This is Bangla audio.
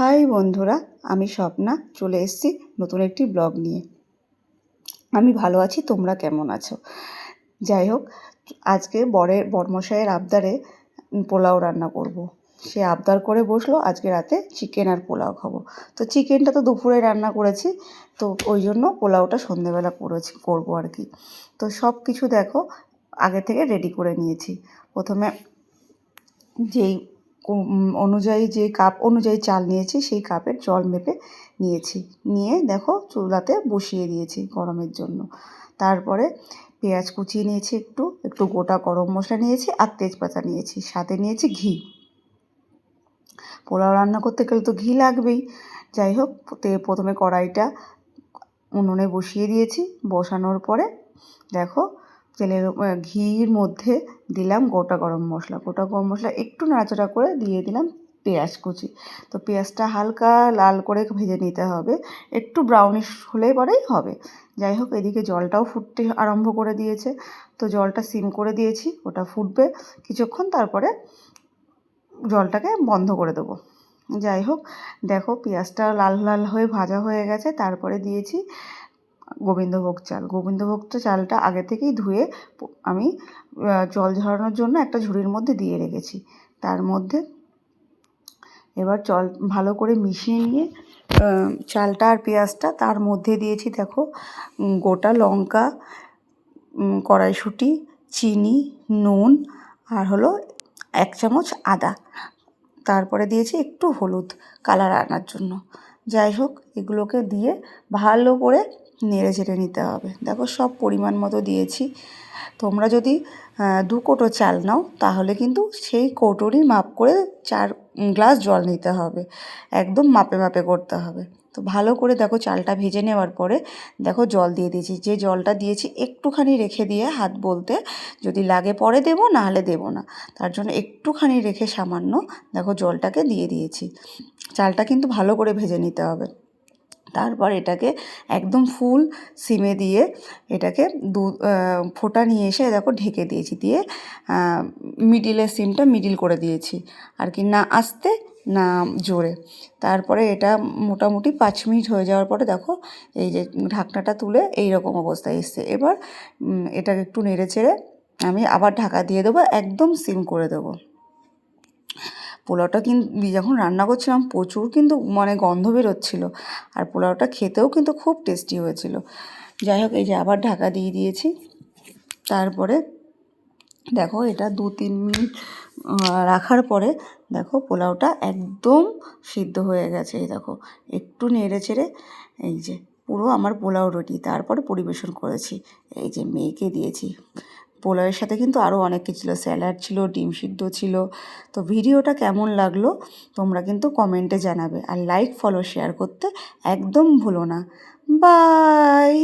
হাই বন্ধুরা, আমি স্বপ্না চলে এসেছি নতুন একটি ব্লগ নিয়ে। আমি ভালো আছি, তোমরা কেমন আছো? যাই হোক, আজকে বরমশাইয়ের আবদারে পোলাও রান্না করব। সে আবদার করে বসলো আজকে রাতে চিকেন আর পোলাও খাবো। তো চিকেনটা তো দুপুরে রান্না করেছি, তো ওই জন্য পোলাওটা সন্ধেবেলা করবো আর কি। তো সব কিছু দেখো আগে থেকে রেডি করে নিয়েছি। প্রথমে যেই অনুযায়ী যে কাপ অনুযায়ী চাল নিয়েছি সেই কাপের জল মেপে নিয়েছি, নিয়ে দেখো চুলাতে বসিয়ে দিয়েছি গরমের জন্য। তারপরে পেঁয়াজ কুচিয়ে নিয়েছি, একটু গোটা গরম মশলা নিয়েছি আর তেজপাতা নিয়েছি, সাথে নিয়েছি ঘি। পোলাও রান্না করতে গেলে তো ঘি লাগবেই। যাই হোক, প্রথমে কড়াইটা উনুনে বসিয়ে দিয়েছি। বসানোর পরে দেখো তেলের ঘির মধ্যে দিলাম গোটা গরম মশলা একটু নাড়াচাড়া করে দিয়ে দিলাম পেঁয়াজ কুচি। তো পেঁয়াজটা হালকা লাল করে ভেজে নিতে হবে, একটু ব্রাউনিশ হলে পরেই হবে। যাই হোক, এদিকে জলটাও ফুটতে আরম্ভ করে দিয়েছে, তো জলটা সিম করে দিয়েছি, ওটা ফুটবে কিছুক্ষণ, তারপরে জলটাকে বন্ধ করে দেবো। যাই হোক, দেখো পেঁয়াজটা লাল লাল হয়ে ভাজা হয়ে গেছে। তারপরে দিয়েছি গোবিন্দভোগ চালটা আগে থেকেই ধুয়ে আমি জল ঝরানোর জন্য একটা ঝুড়ির মধ্যে দিয়ে রেখেছি। তার মধ্যে এবার ভালো করে মিশিয়ে নিয়ে চালটা আর পেঁয়াজটা তার মধ্যে দিয়েছি। দেখো গোটা লঙ্কা, কড়াইশুঁটি, চিনি, নুন আর হলো 1 চামচ আদা। তারপরে দিয়েছি একটু হলুদ কালার আনার জন্য। যাই হোক, এগুলোকে দিয়ে ভালো করে নেড়ে চেড়ে নিতে হবে। দেখো সব পরিমাণ মতো দিয়েছি। তোমরা যদি 2 কৌটো চাল নাও তাহলে কিন্তু সেই কৌটোরই মাপ করে 4 গ্লাস জল নিতে হবে, একদম মাপে মাপে করতে হবে। তো ভালো করে দেখো চালটা ভেজে নেওয়ার পরে দেখো জল দিয়ে দিয়েছি। যে জলটা দিয়েছি একটুখানি রেখে দিয়ে হাত বলতে, যদি লাগে পরে দেবো, না হলে দেবো না, তার জন্য একটুখানি রেখে সামান্য দেখো জলটাকে দিয়ে দিয়েছি। চালটা কিন্তু ভালো করে ভেজে নিতে হবে। তারপর এটাকে একদম ফুল সিমে দিয়ে এটাকে ফোঁটা নিয়ে এসে দেখো ঢেকে দিয়েছি, দিয়ে সিমটা মিডিল করে দিয়েছি আর কি, না আস্তে না জোরে। তারপরে এটা মোটামুটি 5 মিনিট হয়ে যাওয়ার পরে দেখো এই যে ঢাকনাটা তুলে এই রকম অবস্থায় এসছে। এবার এটাকে একটু নেড়ে চেড়ে আমি আবার ঢাকা দিয়ে দেবো, একদম সিম করে দেবো। পোলাওটা কিন্তু যখন রান্না করছিলাম প্রচুর কিন্তু গন্ধ বেরোচ্ছিলো, আর পোলাওটা খেতেও কিন্তু খুব টেস্টি হয়েছিল। যাই হোক, এই যে আবার ঢাকা দিয়ে দিয়েছি। তারপরে দেখো এটা 2-3 মিনিট রাখার পরে দেখো পোলাওটা একদম সিদ্ধ হয়ে গেছে। এই দেখো একটু নেড়ে চেড়ে এই যে পুরো আমার পোলাও রেডি। তারপরে পরিবেশন করেছি, এই যে মেয়েকে দিয়েছি। পোলাওয়ের সাথে কিন্তু আরও অনেক কিছু ছিল, স্যালাড ছিল, ডিম সিদ্ধ ছিল। তো ভিডিওটা কেমন লাগলো তোমরা কিন্তু কমেন্টে জানাবে, আর লাইক ফলো শেয়ার করতে একদম ভুলো না। বাই।